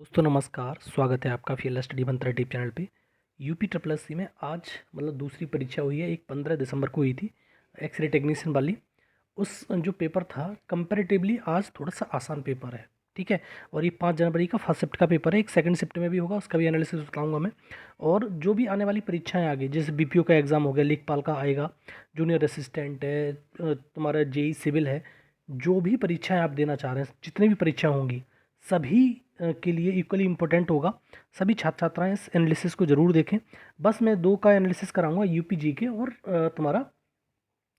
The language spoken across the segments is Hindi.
दोस्तों नमस्कार, स्वागत है आपका फील्ड स्टडी मंत्रा यूट्यूब चैनल पे। यूपी ट्रिपल एस सी में आज दूसरी परीक्षा हुई है। एक 15 दिसंबर को हुई थी, एक्सरे टेक्नीशियन वाली। उस जो पेपर था कंपैरेटिवली आज थोड़ा सा आसान पेपर है, ठीक है। और ये 5 जनवरी का फर्स्ट शिफ्ट का पेपर है। एक सेकंड शिफ्ट में भी होगा, उसका भी एनालिसिस बताऊंगा मैं। और जो भी आने वाली परीक्षाएं आगे, जैसे बीपीओ का एग्ज़ाम हो गया, लेखपाल का आएगा, जूनियर असिस्टेंट है, तुम्हारा जेई सिविल है, जो भी परीक्षाएं आप देना चाह रहे हैं, जितनी भी परीक्षाएं होंगी सभी के लिए इक्वली इम्पोर्टेंट होगा। सभी छात्र छात्राएं इस एनालिसिस को ज़रूर देखें। बस मैं 2 का एनालिसिस कराऊंगा, यूपी जी के और तुम्हारा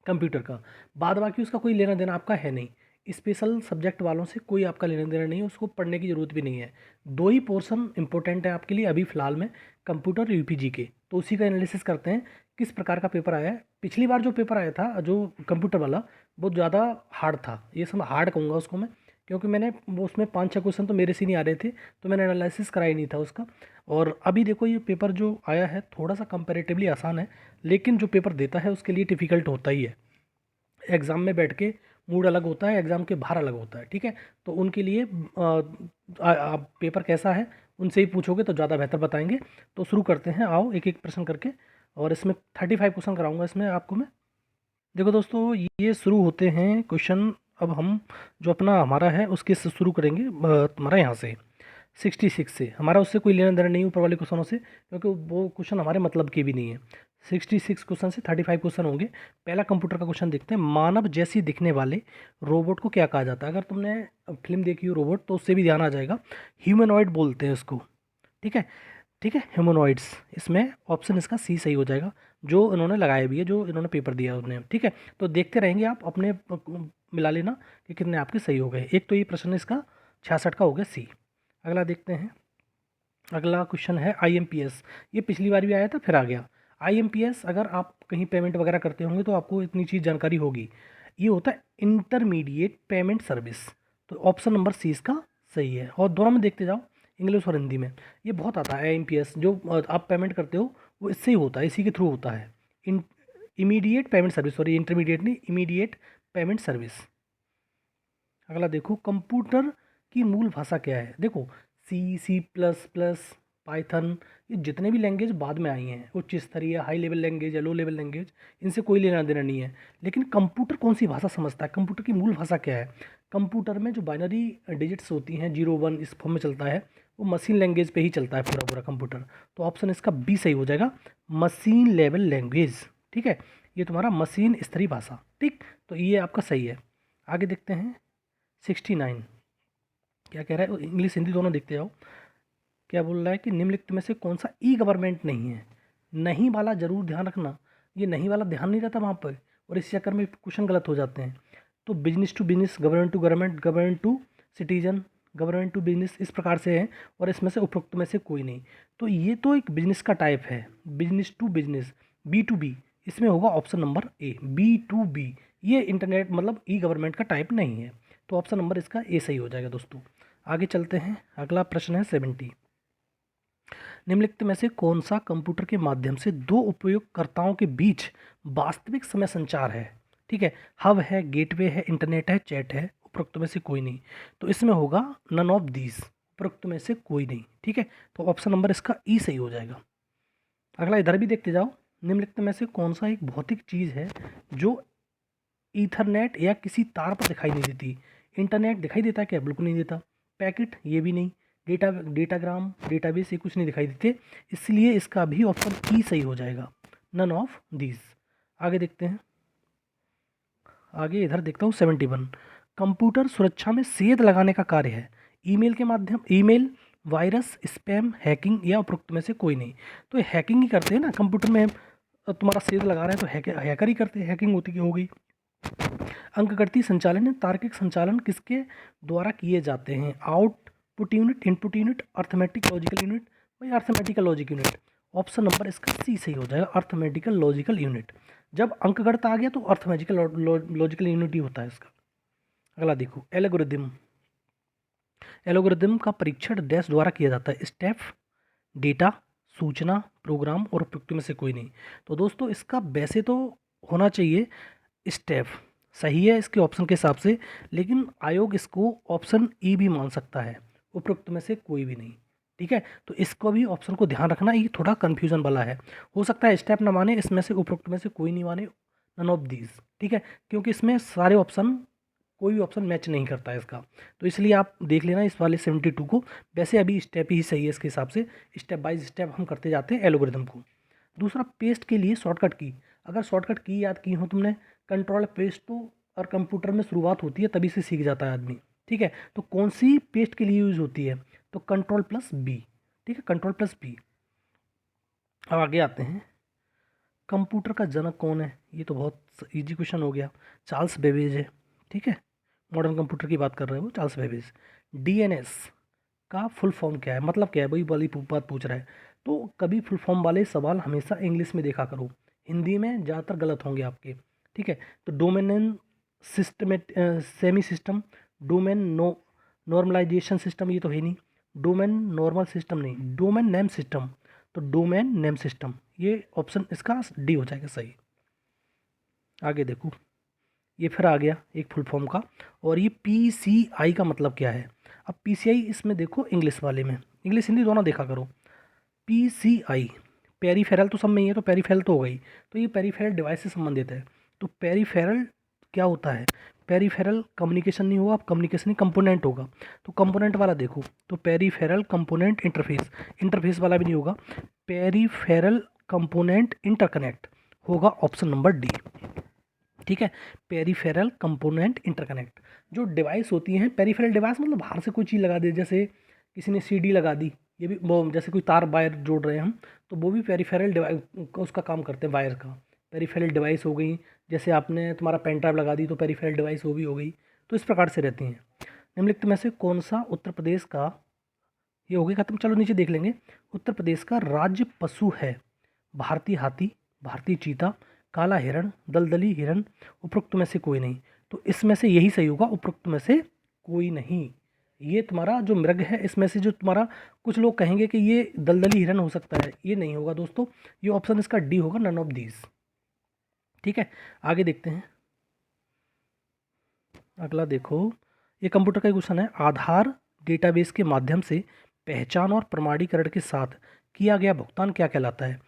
कंप्यूटर का। बाद बाकी उसका कोई लेना देना आपका है नहीं। स्पेशल सब्जेक्ट वालों से कोई आपका लेना देना नहीं है, उसको पढ़ने की ज़रूरत भी नहीं है। 2 ही पोर्शन इंपॉर्टेंट है आपके लिए अभी फ़िलहाल में, कंप्यूटर और यूपी जी के। तो उसी का एनालिसिस करते हैं किस प्रकार का पेपर आया है। पिछली बार जो पेपर आया था, जो कंप्यूटर वाला, बहुत ज़्यादा हार्ड था। ये सब हार्ड कहूँगा उसको मैं, क्योंकि मैंने वो उसमें 5-6 क्वेश्चन तो मेरे से नहीं आ रहे थे, तो मैंने एनालिसिस करा ही नहीं था उसका। और अभी देखो ये पेपर जो आया है थोड़ा सा कंपैरेटिवली आसान है, लेकिन जो पेपर देता है उसके लिए डिफ़िकल्ट होता ही है। एग्ज़ाम में बैठ के मूड अलग होता है, एग्ज़ाम के बाहर अलग होता है, ठीक है। तो उनके लिए आप पेपर कैसा है उनसे ही पूछोगे तो ज़्यादा बेहतर बताएंगे। तो शुरू करते हैं, आओ एक एक प्रश्न करके। और इसमें 35 क्वेश्चन कराऊंगा इसमें आपको मैं। देखो दोस्तों, ये शुरू होते हैं क्वेश्चन। अब हम जो अपना हमारा है उसके से शुरू करेंगे, तुम्हारा यहाँ से 66 से। हमारा उससे कोई लेना देना नहीं ऊपर वाले क्वेश्चनों से, क्योंकि वो क्वेश्चन हमारे मतलब के भी नहीं है। 66 क्वेश्चन से 35 क्वेश्चन होंगे। पहला कंप्यूटर का क्वेश्चन देखते हैं। मानव जैसी दिखने वाले रोबोट को क्या कहा जाता है? अगर तुमने फिल्म देखी हो रोबोट तो उससे भी ध्यान आ जाएगा। ह्यूमनॉइड बोलते हैं उसको, ठीक है। ठीक है, ह्यूमनॉइड्स। इसमें ऑप्शन इसका सी सही हो जाएगा, जो इन्होंने लगाया भी है, जो इन्होंने पेपर दिया उन्हें, ठीक है। तो देखते रहेंगे आप, अपने मिला लेना कि कितने आपके सही हो गए। एक तो ये प्रश्न इसका 66 का हो गया सी। अगला देखते हैं। अगला क्वेश्चन है आईएमपीएस। ये पिछली बार भी आया था, फिर आ गया। आईएमपीएस, अगर आप कहीं पेमेंट वगैरह करते होंगे तो आपको इतनी चीज़ जानकारी होगी। ये होता है इंटरमीडिएट पेमेंट सर्विस। तो ऑप्शन नंबर सी इसका सही है। और दोनों में देखते जाओ, इंग्लिश और हिंदी में। ये बहुत आता है आईएमपीएस, जो आप पेमेंट करते हो वो इससे ही होता है, इसी के थ्रू होता है। Immediate payment service, sorry intermediate नहीं, इमीडिएट पेमेंट सर्विस। अगला देखो, कंप्यूटर की मूल भाषा क्या है? देखो, सी, सी प्लस प्लस, पाइथन, ये जितने भी लैंग्वेज बाद में आई हैं, उच्च स्तरीय, हाई लेवल लैंग्वेज या लो लेवल लैंग्वेज, इनसे कोई लेना देना नहीं है। लेकिन कंप्यूटर कौन सी भाषा समझता है? कंप्यूटर की मूल भाषा क्या है? कंप्यूटर में जो बाइनरी डिजिट्स होती हैं, 0 1 इस फॉर्म में चलता है, वो मशीन लैंग्वेज पे ही चलता है पूरा पूरा कंप्यूटर। तो ऑप्शन इसका बी सही हो जाएगा, मशीन लेवल लैंग्वेज, ठीक है। ये तुम्हारा मशीन स्तरीय भाषा, ठीक। तो ये आपका सही है। आगे देखते हैं 69 क्या कह रहा है, इंग्लिश हिंदी दोनों देखते जाओ। क्या बोल रहा है कि निम्नलिखित में से कौन सा ई गवर्नमेंट नहीं है? नहीं वाला जरूर ध्यान रखना, ये नहीं वाला ध्यान नहीं रहता वहाँ पर, और इस चक्कर में क्वेश्चन गलत हो जाते हैं। तो business to business, government to government, government to citizen, government to business, इस प्रकार से है। और इसमें से उपरोक्त में से कोई नहीं। तो ये तो एक बिजनेस का टाइप है, business to business, B to B. इसमें होगा option number A, B to B. ये इंटरनेट ई गवर्नमेंट का टाइप नहीं है। तो ऑप्शन नंबर इसका ए सही हो जाएगा दोस्तों। आगे चलते हैं, अगला प्रश्न है 70। निम्नलिखित में से कौन सा कंप्यूटर के माध्यम से दो उपयोगकर्ताओं के बीच वास्तविक समय संचार है? ठीक है, हब है, गेटवे है, इंटरनेट है, चैट है, उपरोक्त में से कोई नहीं। तो इसमें होगा नन ऑफ दीज, उपरोक्त में से कोई नहीं, ठीक है। तो ऑप्शन नंबर इसका ई सही हो जाएगा। अगला इधर भी देखते जाओ। निम्नलिखित में से कौन सा एक भौतिक चीज़ है जो ईथरनेट या किसी तार पर दिखाई नहीं देती? इंटरनेट दिखाई देता है क्या? बिल्कुल नहीं देता। पैकेट, ये भी नहीं। डेटाग्राम, डेटाबेस, ये कुछ नहीं दिखाई देते। इसलिए इसका भी ऑप्शन ई सही हो जाएगा, नन ऑफ दीज। आगे देखते हैं। आगे इधर देखता हूँ 71। कंप्यूटर सुरक्षा में सेध लगाने का कार्य है। ईमेल के माध्यम, ईमेल, वायरस, स्पैम, हैकिंग या उपरोक्त में से कोई नहीं। तो ये हैकिंग ही करते हैं ना कंप्यूटर में। तुम्हारा सेध लगा रहे हैं तो हैकर ही करते हैं, हैकिंग होती हो गई। अंकगणितीय संचालन या तार्किक संचालन किसके द्वारा किए जाते हैं? Output unit, input unit, arithmetic logical unit, वही arithmetical logic unit. Option number इसका सी सही हो जाएगा, अर्थमेटिकल लॉजिकल यूनिट। जब अंकगणित आ गया तो अर्थमेटिकल लॉजिकल यूनिट ही होता है इसका। अगला देखो, एल्गोरिदम। एल्गोरिदम का परीक्षण डैश द्वारा किया जाता है? स्टेप, डेटा, सूचना, प्रोग्राम और उपयुक्त में से कोई नहीं। तो दोस्तों इसका वैसे तो होना चाहिए स्टेप, सही है इसके ऑप्शन के हिसाब से, लेकिन आयोग इसको ऑप्शन ई भी मान सकता है, उपरोक्त में से कोई भी नहीं। ठीक है, तो इसको भी ऑप्शन को ध्यान रखना, ये थोड़ा कन्फ्यूजन वाला है। हो सकता है स्टेप ना माने, इसमें से उपरोक्त में से कोई नहीं माने, नन ऑफ दीज। ठीक है, क्योंकि इसमें सारे ऑप्शन, कोई भी ऑप्शन मैच नहीं करता है इसका, तो इसलिए आप देख लेना इस वाले 72 को। वैसे अभी स्टेप ही सही है इसके हिसाब से, स्टेप बाय स्टेप हम करते जाते हैं एल्गोरिदम को। दूसरा, पेस्ट के लिए शॉर्टकट की। अगर शॉर्टकट की याद की हो तुमने, कंट्रोल पेस्ट तो और कंप्यूटर में शुरुआत होती है तभी से सीख जाता है आदमी। ठीक है, तो कौन सी पेस्ट के लिए यूज़ होती है, तो कंट्रोल प्लस बी। ठीक है, कंट्रोल प्लस बी। अब आगे आते हैं, कंप्यूटर का जनक कौन है, ये तो बहुत इजी क्वेश्चन हो गया, चार्ल्स बेबेज है। ठीक है, मॉडर्न कंप्यूटर की बात कर रहे हो, चार्ल्स बेबेज। डीएनएस का फुल फॉर्म क्या है, मतलब क्या है, वही वाली बात पूछ रहा है। तो कभी फुल फॉर्म वाले सवाल हमेशा इंग्लिश में देखा करो, हिंदी में ज़्यादातर गलत होंगे आपके। ठीक है, तो डोमेन सिस्टमेट semi system, domain normalisation system, ये तो है नहीं, डोमेन नॉर्मल सिस्टम नहीं, डोमेन नेम सिस्टम, तो डोमेन नेम सिस्टम, ये ऑप्शन इसका डी हो जाएगा सही। आगे देखो, ये फिर आ गया एक फुल फॉर्म का, और ये पीसीआई का मतलब क्या है। अब पीसीआई इसमें देखो इंग्लिश वाले में, इंग्लिश हिंदी दोनों देखा करो। पीसीआई, पेरीफेरल तो सब में ही है, तो पेरीफेरल तो हो गई, तो ये पेरीफेरल डिवाइस से संबंधित है। तो पेरीफेरल क्या होता है, पेरीफेरल कम्युनिकेशन नहीं होगा, अब कम्युनिकेशन ही कंपोनेंट होगा, तो कंपोनेंट वाला देखो, तो पेरीफेरल कंपोनेंट इंटरफेस, इंटरफेस वाला भी नहीं होगा, पेरीफेरल कंपोनेंट इंटरकनेक्ट होगा, ऑप्शन नंबर डी। ठीक है, पेरीफेरल कंपोनेंट इंटरकनेक्ट, जो डिवाइस होती हैं, पेरीफेरल डिवाइस मतलब बाहर से कोई चीज़ लगा दे, जैसे किसी ने सीडी लगा दी, ये भी वो जैसे कोई तार वायर जोड़ रहे हैं हम, तो वो भी पेरीफेरल डिवाइस उसका काम करते हैं, वायर का। पेरीफेरल डिवाइस हो गई, जैसे आपने तुम्हारा पेन ड्राइव लगा दी तो पेरीफेरल डिवाइस वो भी हो गई, तो इस प्रकार से रहती हैं। निम्नलिखित में से कौन सा उत्तर प्रदेश का, ये हो गई खत्म, चलो नीचे देख लेंगे। उत्तर प्रदेश का राज्य पशु है, भारतीय हाथी, भारतीय चीता, काला हिरण, दलदली हिरण, उपरोक्त में से कोई नहीं, तो इसमें से यही सही होगा, उपरोक्त में से कोई नहीं। ये तुम्हारा जो मृग है इसमें से जो तुम्हारा, कुछ लोग कहेंगे कि ये दलदली हिरन हो सकता है, ये नहीं होगा दोस्तों, ये ऑप्शन इसका डी होगा, नन ऑफ दीज। ठीक है, आगे देखते हैं, अगला देखो, ये कंप्यूटर का क्वेश्चन है, आधार डेटाबेस के माध्यम से पहचान और प्रमाणीकरण के साथ किया गया भुगतान क्या कहलाता है,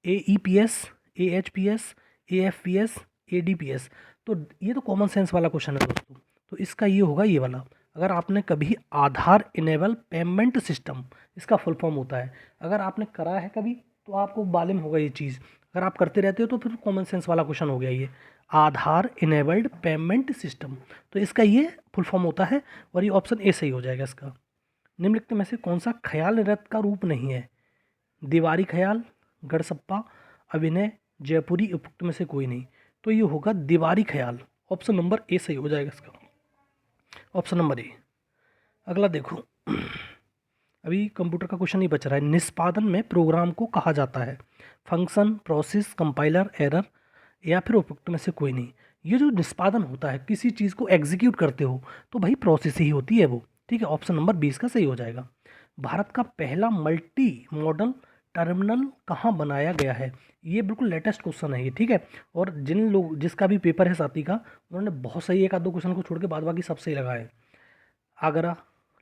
AEPS, AHPS, AFPS, ADPS। तो ये तो कॉमन सेंस वाला क्वेश्चन है दोस्तों, तो इसका ये होगा ये वाला। अगर आपने कभी आधार इनेबल पेमेंट सिस्टम, इसका फुल फॉर्म होता है, अगर आपने करा है कभी तो आपको मालूम होगा ये चीज़, अगर आप करते रहते हो तो फिर कॉमन सेंस वाला क्वेश्चन हो गया ये, आधार इनेबल्ड पेमेंट सिस्टम, तो इसका ये फुल फॉर्म होता है, और ये ऑप्शन ए सही हो जाएगा इसका। निम्नलिखित में से कौन सा ख्याल रथ का रूप नहीं है, दीवारी ख्याल, गढ़सप्पा, अभिनय, जयपुरी, उपयुक्त में से कोई नहीं, तो ये होगा दीवारी ख्याल, ऑप्शन नंबर ए सही हो जाएगा इसका, ऑप्शन नंबर ए। अगला देखो, अभी कंप्यूटर का क्वेश्चन ही बच रहा है, निष्पादन में प्रोग्राम को कहा जाता है, फंक्शन, प्रोसेस, कंपाइलर, एरर, या फिर उपयुक्त में से कोई नहीं। ये जो निष्पादन होता है, किसी चीज़ को एग्जीक्यूट करते हो तो भाई प्रोसेस ही होती है वो। ठीक है, ऑप्शन नंबर 20 का सही हो जाएगा। भारत का पहला मल्टी मॉडल टर्मिनल कहाँ बनाया गया है, ये बिल्कुल लेटेस्ट क्वेश्चन है ये। ठीक है, और जिन लोग, जिसका भी पेपर है साथी का, उन्होंने बहुत सही एक आध दो क्वेश्चन को छोड़ के बाद बाकी सब सही लगाए। आगरा,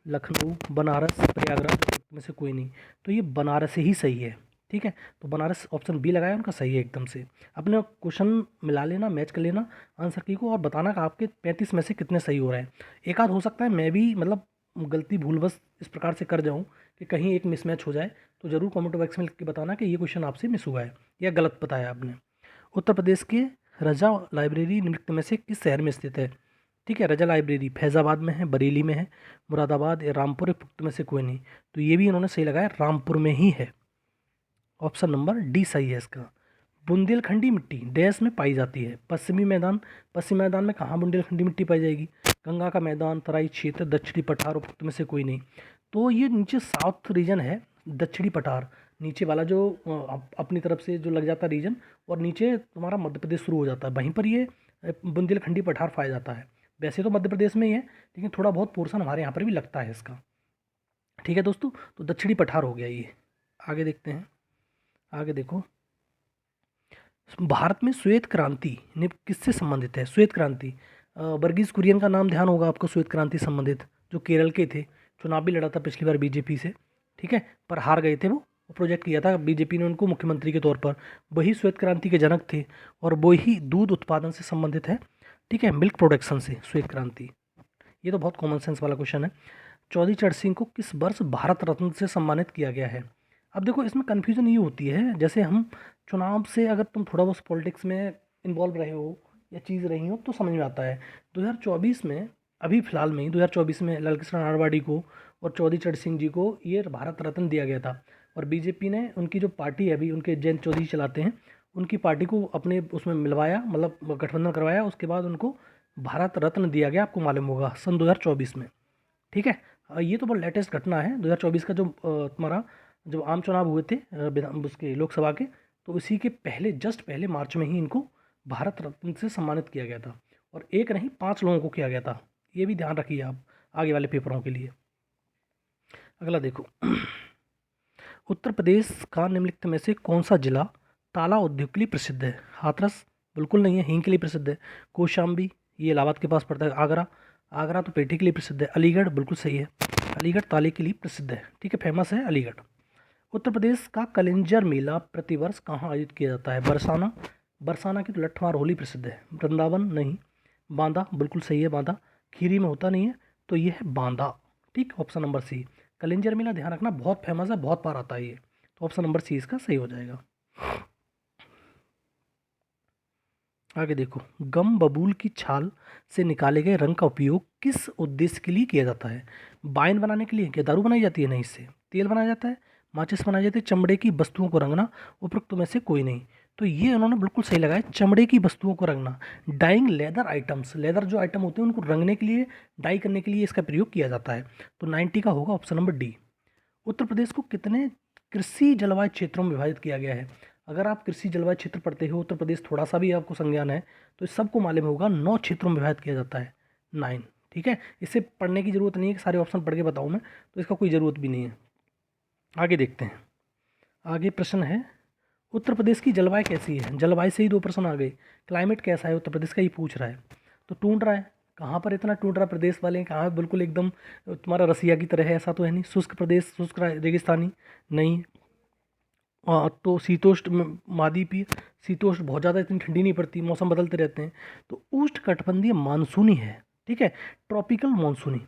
लखनऊ, बनारस, प्रयागराज में से कोई नहीं, तो ये बनारस ही सही है। ठीक है, तो बनारस ऑप्शन बी लगाया उनका सही है एकदम से। अपने क्वेश्चन मिला लेना, मैच कर लेना आंसर की को, और बताना कि आपके 35 में से कितने सही हो रहे हैं। एक आध हो सकता है मैं भी मतलब गलती भूलवश इस प्रकार से कर जाऊँ कि कहीं एक मिसमैच हो जाए, तो ज़रूर कमेंट बॉक्स में लिख के बताना कि ये क्वेश्चन आपसे मिस हुआ है या गलत बताया आपने। उत्तर प्रदेश के रजा लाइब्रेरी निम्नलिखित में से किस शहर में स्थित है। ठीक है, रजा लाइब्रेरी फैज़ाबाद में है, बरेली में है, मुरादाबाद या रामपुर, उपयुक्त में से कोई नहीं, तो ये भी इन्होंने सही लगाया, रामपुर में ही है, ऑप्शन नंबर डी सही है इसका। बुंदेलखंडी मिट्टी डैश में पाई जाती है, पश्चिमी मैदान, पश्चिमी मैदान में कहाँ बुंदेलखंडी मिट्टी पाई जाएगी, गंगा का मैदान, तराई क्षेत्र, दक्षिणी पठार, उपयुक्त में से कोई नहीं, तो ये नीचे साउथ रीजन है, दक्षिणी पठार नीचे वाला जो अपनी तरफ से जो लग जाता है रीजन, और नीचे तुम्हारा मध्य प्रदेश शुरू हो जाता है, वहीं पर ये बुंदेलखंडी पठार पाया जाता है। वैसे तो मध्य प्रदेश में ही है, लेकिन थोड़ा बहुत पोर्शन हमारे यहाँ पर भी लगता है इसका। ठीक है दोस्तों, तो दक्षिणी पठार हो गया ये। आगे देखते हैं, आगे देखो, भारत में श्वेत क्रांति ने किससे संबंधित है, श्वेत क्रांति, वर्गीज कुरियन का नाम ध्यान होगा आपको, श्वेत क्रांति संबंधित, जो केरल के थे, चुनाव भी लड़ा था पिछली बार बीजेपी से, ठीक है, पर हार गए थे वो प्रोजेक्ट किया था बीजेपी ने उनको मुख्यमंत्री के तौर पर। वही श्वेत क्रांति के जनक थे और वही दूध उत्पादन से संबंधित है, ठीक है, मिल्क प्रोडक्शन से श्वेत क्रांति। ये तो बहुत कॉमन सेंस वाला क्वेश्चन है। चौधरी चरण सिंह को किस वर्ष भारत रत्न से सम्मानित किया गया है? अब देखो इसमें कन्फ्यूजन ये होती है, जैसे हम चुनाव से अगर तुम थोड़ा बहुत पॉलिटिक्स में इन्वॉल्व रहे हो या चीज़ रही हो तो समझ में आता है। 2024 में, अभी फिलहाल में ही 2024 में लालकृष्ण आडवाणी को और चौधरी चरण सिंह जी को ये भारत रत्न दिया गया था, और बीजेपी ने उनकी जो पार्टी है अभी, उनके जयंत चौधरी चलाते हैं, उनकी पार्टी को अपने उसमें मिलवाया, मतलब गठबंधन करवाया, उसके बाद उनको भारत रत्न दिया गया, आपको मालूम होगा, सन 2024 में, ठीक है। ये तो बहुत लेटेस्ट घटना है 2024 का, जो तुम्हारा जब आम चुनाव हुए थे उसके लोकसभा के, तो इसी के पहले, जस्ट पहले मार्च में ही इनको भारत रत्न से सम्मानित किया गया था, और एक नहीं 5 लोगों को किया गया था। ये भी ध्यान रखिए आप आगे वाले पेपरों के लिए। अगला देखो, उत्तर प्रदेश का निम्नलिखित में से कौन सा जिला ताला उद्योग के लिए प्रसिद्ध है? हाथरस बिल्कुल नहीं है, हींग के लिए प्रसिद्ध है। कौशाम्बी, ये इलाहाबाद के पास पड़ता है। आगरा, आगरा तो पेठी के लिए प्रसिद्ध है। अलीगढ़ बिल्कुल सही है, अलीगढ़ ताले के लिए प्रसिद्ध है, ठीक है, फेमस है अलीगढ़। उत्तर प्रदेश का कलिंजर मेला प्रतिवर्ष कहाँ आयोजित किया जाता है? बरसाना, बरसाना की तो लठमार होली प्रसिद्ध है। वृंदावन नहीं, बांदा बिल्कुल सही है, बांदा खीरी में होता नहीं है, तो ये है बांदा, ठीक, ऑप्शन नंबर सी। कलिंजर मेला ध्यान रखना बहुत फेमस है, बहुत बार आता है ये, तो ऑप्शन नंबर सी इसका सही हो जाएगा। आगे देखो, गम बबूल की छाल से निकाले गए रंग का उपयोग किस उद्देश्य के लिए किया जाता है? वाइन बनाने के लिए? क्या दारू बनाई जाती है? नहीं, इससे तेल बनाया जाता है, माचिस बनाई जाती है, चमड़े की वस्तुओं को रंगना, उपरोक्त में से कोई नहीं। तो ये उन्होंने बिल्कुल सही लगाया, चमड़े की वस्तुओं को रंगना। डाइंग लेदर आइटम्स, लेदर जो आइटम होते हैं उनको रंगने के लिए, डाई करने के लिए इसका प्रयोग किया जाता है। तो 90 का होगा option number D. Uttar Pradesh को कितने कृषि जलवायु क्षेत्रों में विभाजित किया गया है? अगर आप कृषि जलवायु क्षेत्र पढ़ते हो, उत्तर प्रदेश थोड़ा सा भी आपको संज्ञान है, तो इस सबको मालूम होगा 9 क्षेत्रों में विभाजित किया जाता है, 9, ठीक है। इसे पढ़ने की जरूरत नहीं है कि सारे ऑप्शन पढ़ के बताऊँ मैं, तो इसका कोई ज़रूरत भी नहीं है। आगे देखते हैं, आगे प्रश्न है, उत्तर प्रदेश की जलवायु कैसी है? जलवायु से ही 2 प्रश्न आ गए। क्लाइमेट कैसा है उत्तर प्रदेश का, ये पूछ रहा है। तो टूंड्रा है, कहाँ पर इतना टूंड्रा प्रदेश वाले हैं, कहाँ बिल्कुल एकदम तुम्हारा रसिया की तरह है, ऐसा तो है नहीं। शुष्क प्रदेश, शुष्क रेगिस्तानी नहीं। तो शीतोष्ण महाद्वीपीय, शीतोष्ण बहुत ज़्यादा इतनी ठंडी नहीं पड़ती, मौसम बदलते रहते हैं। तो उष्णकटिबंधीय मानसूनी है, ठीक है, ट्रॉपिकल मानसूनी,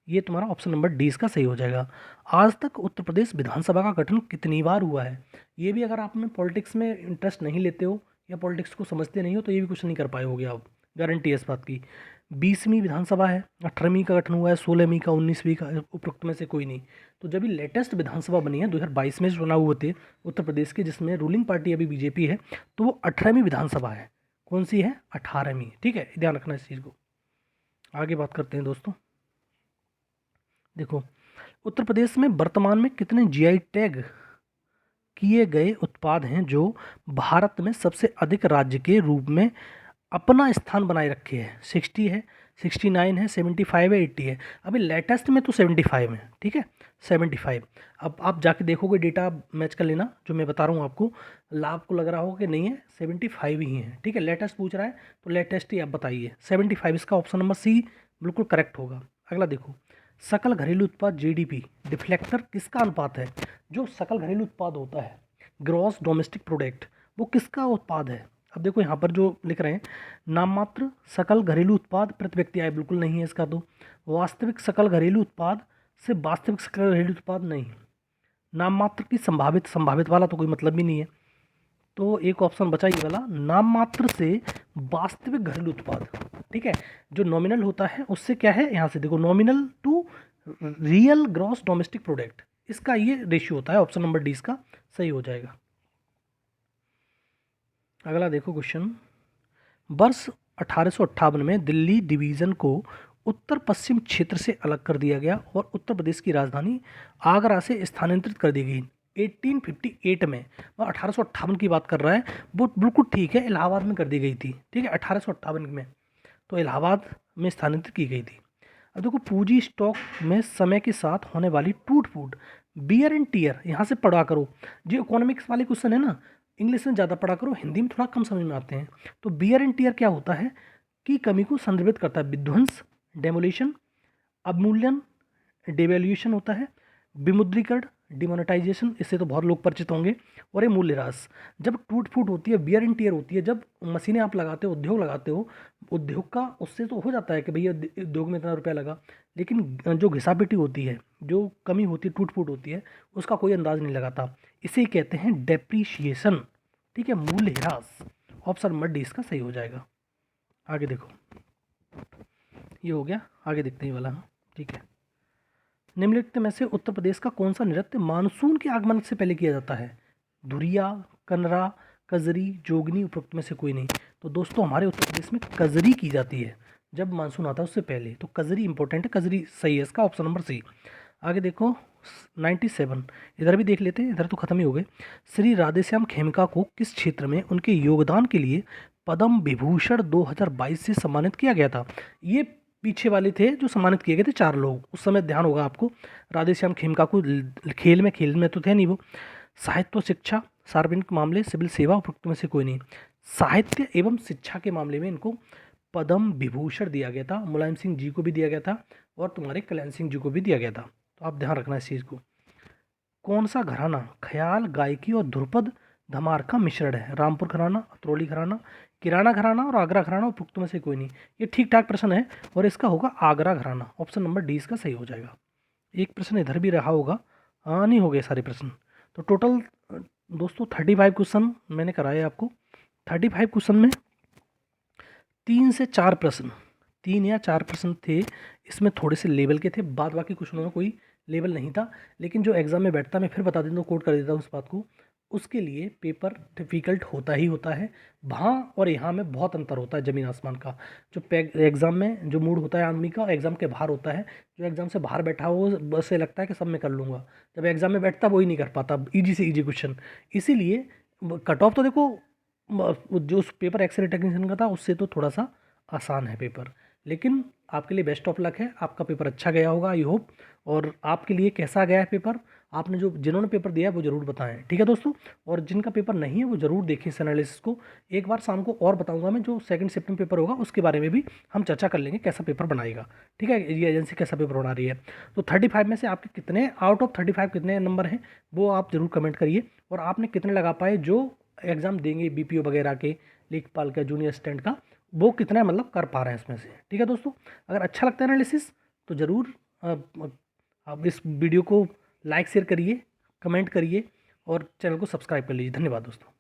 ये तुम्हारा ऑप्शन नंबर डी इसका सही हो जाएगा। आज तक उत्तर प्रदेश विधानसभा का गठन कितनी बार हुआ है? ये भी अगर आप में पॉलिटिक्स में इंटरेस्ट नहीं लेते हो या पॉलिटिक्स को समझते नहीं हो तो ये भी कुछ नहीं कर पाए होगे आप, गारंटी है इस बात की। 20वीं विधानसभा है, 18वीं का गठन हुआ है, 16वीं का, 19वीं का, उपरोक्त में से कोई नहीं। तो जब ये लेटेस्ट विधानसभा बनी है 2022 में चुनाव हुए थे उत्तर प्रदेश के, जिसमें रूलिंग पार्टी अभी बीजेपी है, तो वो 18वीं विधानसभा है। कौन सी है? 18वीं, ठीक है, ध्यान रखना इस चीज़ को। आगे बात करते हैं दोस्तों, देखो, उत्तर प्रदेश में वर्तमान में कितने जीआई टैग किए गए उत्पाद हैं जो भारत में सबसे अधिक राज्य के रूप में अपना स्थान बनाए रखे हैं? 60 है, 69 है, 75 है, 80 है। अभी लेटेस्ट में तो 75 है, ठीक है, 75। अब आप जाके देखोगे, डेटा मैच कर लेना, जो मैं बता रहा हूँ आपको, आपको लग रहा होगा कि नहीं है, 75 ही है, ठीक है, लेटेस्ट पूछ रहा है तो लेटेस्ट ही आप बताइए। 75 इसका ऑप्शन नंबर सी बिल्कुल करेक्ट होगा। अगला देखो, सकल घरेलू उत्पाद जीडीपी डिफ्लेक्टर किसका अनुपात है? जो सकल घरेलू उत्पाद होता है, ग्रॉस डोमेस्टिक प्रोडक्ट, वो किसका उत्पाद है? अब देखो यहाँ पर जो लिख रहे हैं, नाममात्र सकल घरेलू उत्पाद प्रति व्यक्ति आय, बिल्कुल नहीं है इसका। तो वास्तविक सकल घरेलू उत्पाद से वास्तविक सकल घरेलू उत्पाद नहीं, नाममात्र की संभावित, संभावित वाला तो कोई मतलब भी नहीं है। तो एक ऑप्शन बचा ये वाला, नाममात्र से वास्तविक घरेलू उत्पाद, ठीक है, जो नॉमिनल होता है उससे क्या है, यहाँ से देखो, nominal to real gross domestic product, इसका ये रेशियो होता है। ऑप्शन नंबर डी इसका सही हो जाएगा। अगला देखो क्वेश्चन, वर्ष 1858 में दिल्ली डिवीज़न को उत्तर पश्चिम क्षेत्र से अलग कर दिया गया और उत्तर प्रदेश की राजधानी आगरा से स्थानांतरित कर दी गई। 1858 में, वह 1858 की बात कर रहा है, वो बिल्कुल ठीक है, इलाहाबाद में कर दी गई थी, ठीक है, 1858 में तो इलाहाबाद में स्थानांतरित की गई थी। अब देखो, पूंजी स्टॉक में समय के साथ होने वाली टूट फूट, बियर एंड टीयर, यहाँ से पढ़ा करो। जो इकोनॉमिक्स वाले क्वेश्चन है ना, इंग्लिश में ज़्यादा पढ़ा करो, हिंदी में थोड़ा कम समझ में आते हैं। तो बियर एंड टीयर क्या होता है, की कमी को संदर्भित करता है। विध्वंस, डेमोलिशन, अवमूल्यन, डिवैल्यूएशन होता है, विमुद्रीकरण, डिमोनेटाइजेशन, इससे तो बहुत लोग परिचित होंगे, और ये मूल्यह्रास। जब टूट फूट होती है, बियर एंड टीयर होती है, जब मशीनें आप लगाते हो, उद्योग लगाते हो, उद्योग का उससे तो हो जाता है कि भैया उद्योग में इतना रुपया लगा, लेकिन जो घिसापिटी होती है, जो कमी होती है, टूट फूट होती है, उसका कोई अंदाज नहीं लगाता। इसे कहते हैं डेप्रीशिएशन। ठीक है, मूल्यह्रास। ऑप्शन नंबर डी इसका सही हो जाएगा। आगे देखो, ये हो गया, आगे देखते हैं ये वाला। हाँ, ठीक है। निम्नलिखित में से उत्तर प्रदेश का कौन सा नृत्य मानसून के आगमन से पहले किया जाता है? धुरिया, कनरा, कजरी, जोगनी, उपरोक्त में से कोई नहीं। तो दोस्तों हमारे उत्तर प्रदेश में कजरी की जाती है जब मानसून आता है उससे पहले, तो कजरी इंपॉर्टेंट है, कजरी सही है इसका, ऑप्शन नंबर सी। आगे देखो 97, इधर भी देख लेते हैं, इधर तो खत्म ही हो गए। श्री राधेश्याम खेमका को किस क्षेत्र में उनके योगदान के लिए पद्म विभूषण 2022 से सम्मानित किया गया था? ये पीछे वाले थे जो सम्मानित किए गए थे 4 लोग, उस समय ध्यान होगा आपको। राधेश्याम खेमका को खेल में तो थे नहीं वो। साहित्य, शिक्षा, सार्वजनिक मामले, सिविल सेवा, उपरोक्त में से कोई नहीं। साहित्य एवं शिक्षा के मामले में इनको पद्म विभूषण दिया गया था। मुलायम सिंह जी को भी दिया गया था और तुम्हारे कल्याण सिंह जी को भी दिया गया था, तो आप ध्यान रखना इस चीज़ को। कौन सा घराना ख्याल, गायकी और ध्रुपद धमार का मिश्रण है? रामपुर घराना, अतरौली घराना, किराना घराना और आगरा घराना, उपरोक्त में से कोई नहीं। ये ठीक ठाक प्रश्न है और इसका होगा आगरा घराना, ऑप्शन नंबर डी इसका सही हो जाएगा। एक प्रश्न इधर भी रहा होगा, हाँ नहीं हो गए सारे प्रश्न। तो टोटल दोस्तों 35 क्वेश्चन मैंने कराए आपको। 35 क्वेश्चन में 3 से 4 प्रश्न, 3 या 4 प्रश्न थे, इसमें थोड़े से लेवल के थे, बाद बाकी क्वेश्चनों में कोई लेवल नहीं था। लेकिन जो एग्ज़ाम में बैठता, मैं फिर बता देता हूँ, कोट कर देता हूँ उस बात को, उसके लिए पेपर डिफ़िकल्ट होता ही होता है। वहाँ और यहाँ में बहुत अंतर होता है, ज़मीन आसमान का। जो एग्ज़ाम में जो मूड होता है आदमी का, एग्ज़ाम के बाहर होता है। जो एग्ज़ाम से बाहर बैठा हो वो बस से लगता है कि सब मैं कर लूँगा, जब एग्ज़ाम में बैठता वही नहीं कर पाता, ईजी से ईजी क्वेश्चन। इसीलिए कट ऑफ तो देखो जो उस पेपर एक्सरे टेक्नीशियन का था उससे तो थोड़ा सा आसान है पेपर, लेकिन आपके लिए बेस्ट ऑफ लक है, आपका पेपर अच्छा गया होगा आई होप। और आपके लिए कैसा गया है पेपर, आपने जिन्होंने पेपर दिया है वो ज़रूर बताएं, ठीक है दोस्तों। और जिनका पेपर नहीं है वो ज़रूर देखें इस एनालिसिस को। एक बार शाम को और बताऊंगा मैं, जो 2 सितंबर पेपर होगा उसके बारे में भी हम चर्चा कर लेंगे, कैसा पेपर बनाएगा, ठीक है, ये एजेंसी कैसा पेपर बना रही है। तो 35 में से आपके कितने आउट ऑफ 35 कितने नंबर हैं वो आप ज़रूर कमेंट करिए। और आपने कितने लगा पाए जो एग्ज़ाम देंगे BPO वगैरह के, लेखपाल का, जूनियर असिस्टेंट का, वो कितना मतलब कर पा रहे हैं इसमें से, ठीक है दोस्तों। अगर अच्छा लगता है एनालिसिस तो ज़रूर आप इस वीडियो को लाइक शेयर करिए, कमेंट करिए और चैनल को सब्सक्राइब कर लीजिए। धन्यवाद दोस्तों।